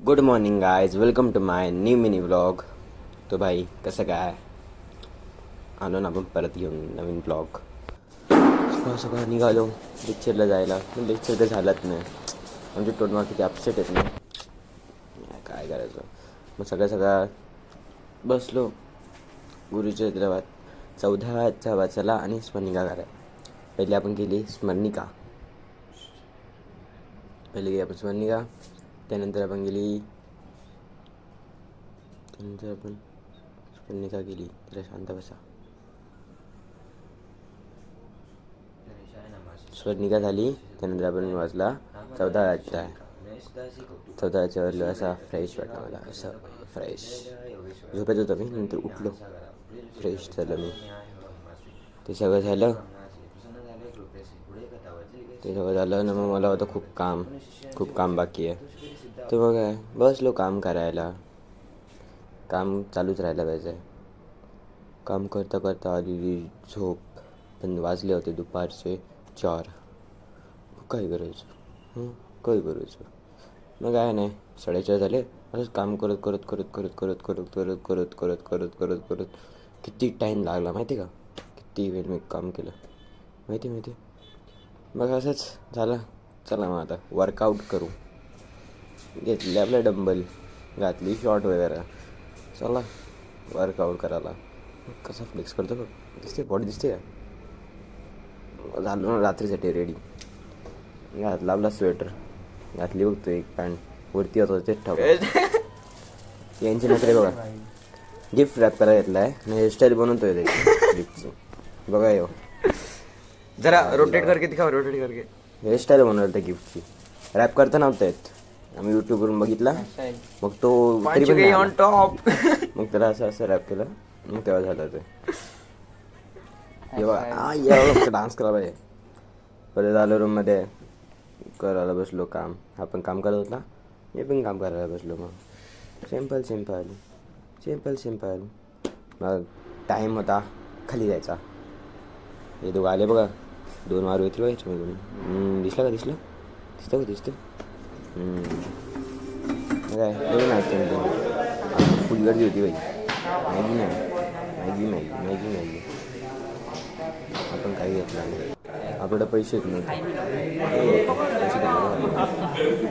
Good morning guys, welcome to my new mini vlog. तो भाई कसं काय आलो ना आपण परत घेऊन नवीन व्लॉग. सकाळ सकाळ निघालो लेक्चरला जायला, पण लेक्चर तर झालंच नाही. आमचे टोटल किती अपसेट आहेत ना, काय करायचं. मग सगळ्या सगळ्या बसलो गुरुच्या चित्रात 14च्या वाचायला आणि स्मरणिका करायला. पहिले आपण केली स्मरणिका, त्यानंतर आपण स्मरणिका केली. जरा शांत बसा. स्मरणिका झाली, त्यानंतर आपण वाचला 14 अध्याय. 14 अध्यायावरलो असा फ्रेश वाटला मला, असं फ्रेश. झोपेत होतो मी, नंतर उठलो, फ्रेश झालं मी. ते सगळं झालं ना. मग मला होतं खूप काम बाकी आहे. तर मग काय बसलो काम करायला. काम चालूच राहायला पाहिजे. काम करता करता आलेली झोप. पण वाजले होते दुपारचे 4. काय करायचं. मग काय नाही, 4:30 झाले. असंच काम करत किती टाईम लागला माहिती का. किती वेळ मी काम केलं माहिती. मग असंच झालं. चला मग आता वर्कआउट करू. घेतले आपले डंबल, घातली शॉर्ट वगैरे, चला वर्कआउट करायला. कसा फ्लेक्स करतो बघ, दिसते बॉडी दिसते का. झालो ना रात्रीसाठी रेडी. घातला आपला स्वेटर, घातली बघतो एक पॅन्ट, वरती होतो तेच ठाऊ. यांची नसरे बघा, गिफ्ट रॅप करायला घेतला आहे आणि हेअरस्टाईल बनवतोय त्याची गिफ्टची. बघा येऊ जरा रोटेट करके दिखाओ, रोटेट करके. हेअरस्टाईल बनवलं त्या गिफ्टची. रॅप करता नव्हतं येत. आम्ही यूट्यूबवरून बघितला, मग तो तरी पण नाही ऑन टॉप. मग त्याला असं रॅप केलं. मग तेव्हा झालं ते. एवढं डान्स करायला पाहिजे. परत आलो रूममध्ये, करायला बसलो काम. हा पण काम करत होता, मी पण काम करायला बसलो. मग सिम्पल. मग टाईम होता खाली जायचा. हे दोघं आले बघा, 2 मारू येतील बघा याच्यामधून. दिसतं काय नवीन ऐकते मी. फुल गर्दी होती बाई. मॅगी आपण काही घेतलं नाही. आपल्याकडे पैसे येत नव्हते.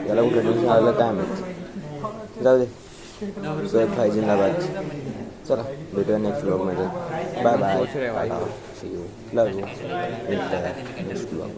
याला कुठं टेन्शन आलं काय माहित. जाऊ दे, सर भाई जिंदाबाद. चला भेटूया नेक्स्ट ब्लॉगमध्ये. Bye. See you, love you. Next blog.